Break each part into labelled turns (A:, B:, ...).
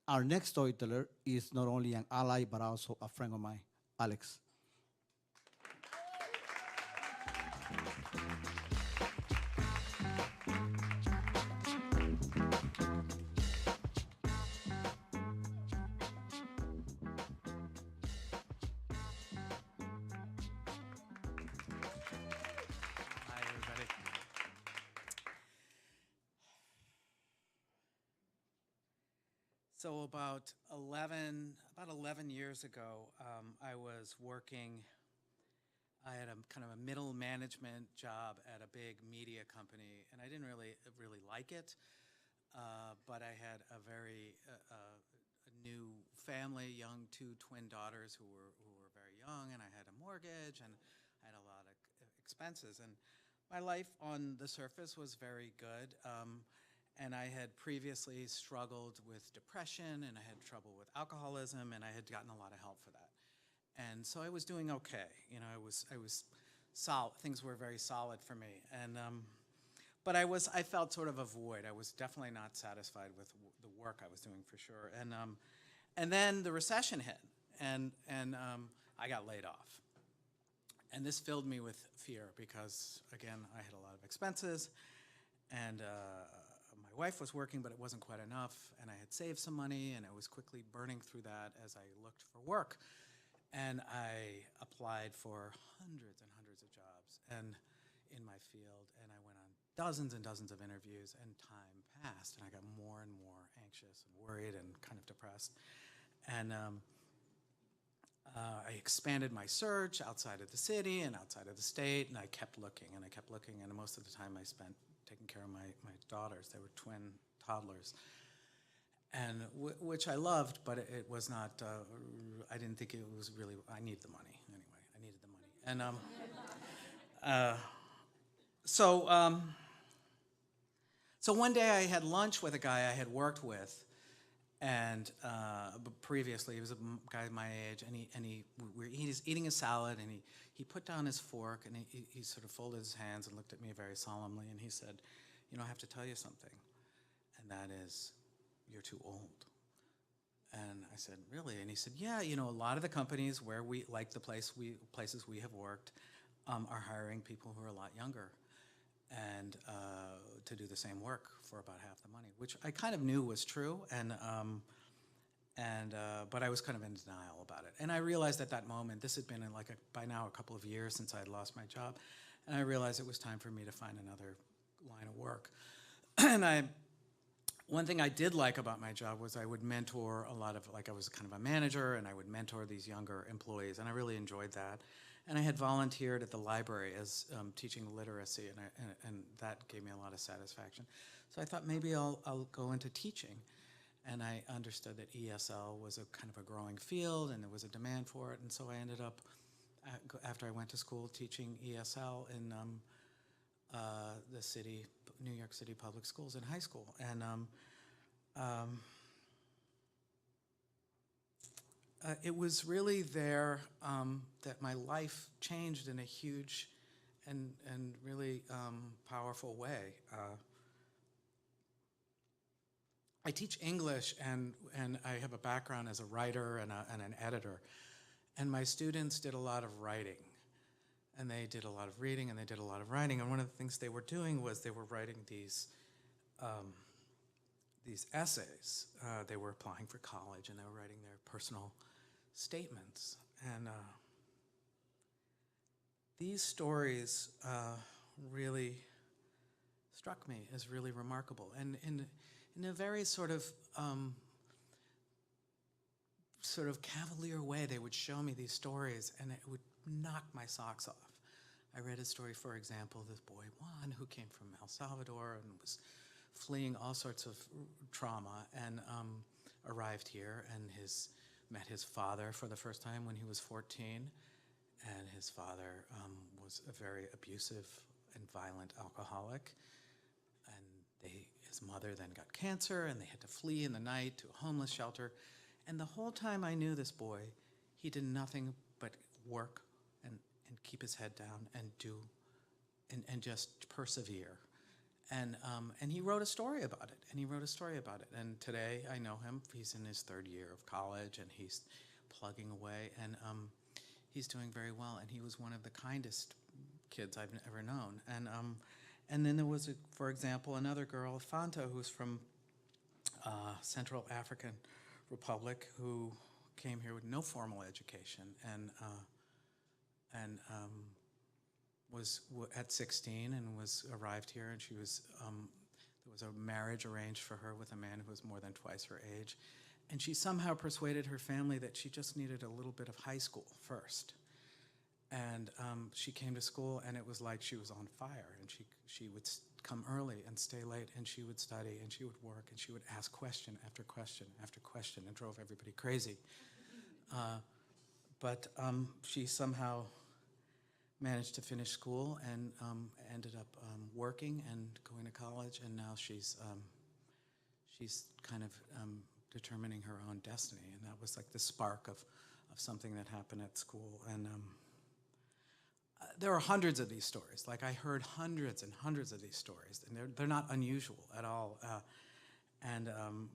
A: Our next storyteller is not only an ally, but also a friend of mine, Alex.
B: Hi, everybody. So about 11 years ago, I was working. I had a kind of a middle management job at a big media company, and I didn't really like it. But I had a new family, young two twin daughters who were very young, and I had a mortgage, and I had a lot of expenses. And my life on the surface was very good. And I had previously struggled with depression, and I had trouble with alcoholism, and I had gotten a lot of help for that. And so I was doing okay. You know, I was solid. Things were very solid for me. And but I felt sort of a void. I was definitely not satisfied with the work I was doing for sure. And then the recession hit, and I got laid off. And this filled me with fear because, again, I had a lot of expenses, and my wife was working, but it wasn't quite enough, and I had saved some money, and I was quickly burning through that as I looked for work. And I applied for hundreds and hundreds of jobs and in my field, and I went on dozens and dozens of interviews, and time passed, and I got more and more anxious and worried and kind of depressed. And I expanded my search outside of the city and outside of the state, and I kept looking, and I kept looking, and most of the time I spent taking care of my daughters. They were twin toddlers, and which I loved, but it was not, I didn't think it was really, I needed the money anyway. I needed the money. And uh, so, so one day I had lunch with a guy I had worked with, and previously he was a guy my age, he's eating a salad, and he put down his fork, and he sort of folded his hands and looked at me very solemnly, and he said, "You know, I have to tell you something, and that is, you're too old." And I said, "Really?" And he said, "Yeah, you know, a lot of the companies where we, like the places we have worked, are hiring people who are a lot younger, and to do the same work for about half the money," which I kind of knew was true, but I was kind of in denial about it. And I realized at that moment, this had been in like by now a couple of years since I had lost my job, and I realized it was time for me to find another line of work. And one thing I did like about my job was I would mentor a lot of, like I was kind of a manager, and I would mentor these younger employees, and I really enjoyed that. And I had volunteered at the library as teaching literacy, and that gave me a lot of satisfaction. So I thought maybe I'll go into teaching. And I understood that ESL was a kind of a growing field, and there was a demand for it. And so I ended up, after I went to school, teaching ESL in the city, New York City public schools in high school. And it was really there that my life changed in a huge and really powerful way. I teach English, and I have a background as a writer and an editor. And my students did a lot of writing, and they did a lot of reading, and they did a lot of writing. And one of the things they were doing was they were writing these essays. They were applying for college, and they were writing their personal statements. And these stories really struck me as really remarkable. And in a very sort of cavalier way, they would show me these stories, and it would knock my socks off. I read a story, for example, this boy Juan, who came from El Salvador and was fleeing all sorts of trauma, and arrived here and met his father for the first time when he was 14, and his father was a very abusive and violent alcoholic, and his mother then got cancer, and they had to flee in the night to a homeless shelter. And the whole time I knew this boy, he did nothing but work and keep his head down and just persevere. And he wrote a story about it, and today I know him. He's in his third year of college, and he's plugging away, and he's doing very well, and he was one of the kindest kids I've ever known. And then there was, for example, another girl, Fanta, who's from Central African Republic, who came here with no formal education, and was at 16 and arrived here, and she was there was a marriage arranged for her with a man who was more than twice her age, and she somehow persuaded her family that she just needed a little bit of high school first, and she came to school, and it was like she was on fire, and she would come early and stay late, and she would study, and she would work, and she would ask question after question after question, and drove everybody crazy. But she somehow managed to finish school and ended up working and going to college, and now she's kind of determining her own destiny, and that was like the spark of something that happened at school. And there are hundreds of these stories. Like, I heard hundreds and hundreds of these stories, and they're not unusual at all. And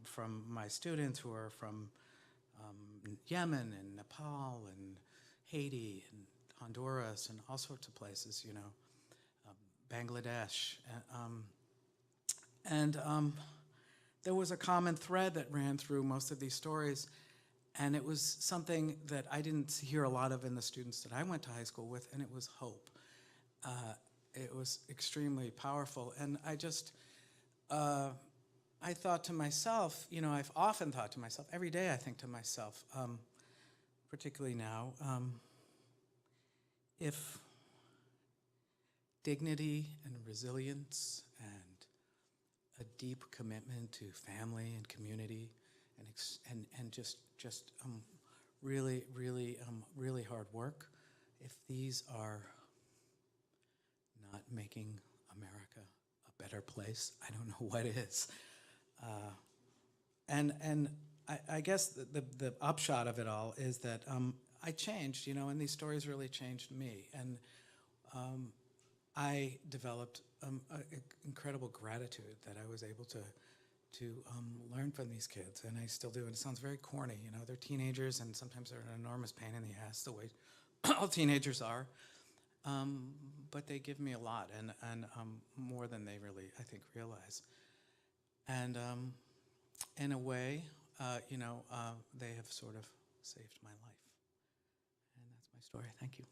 B: from my students who are from Yemen and Nepal and Haiti and Honduras and all sorts of places, you know, Bangladesh. And there was a common thread that ran through most of these stories, and it was something that I didn't hear a lot of in the students that I went to high school with, and it was hope. It was extremely powerful, and I just, I thought to myself, you know, I've often thought to myself, every day I think to myself, particularly now, if dignity and resilience and a deep commitment to family and community and just really hard work, if these are not making America a better place, I don't know what is. And I guess the upshot of it all is that I changed, you know, and these stories really changed me. And I developed incredible gratitude that I was able to learn from these kids, and I still do. And it sounds very corny, you know, they're teenagers, and sometimes they're an enormous pain in the ass, the way all teenagers are. But they give me a lot, and more than they really, I think, realize. And in a way, you know, they have sort of saved my life. And that's my story. Thank you.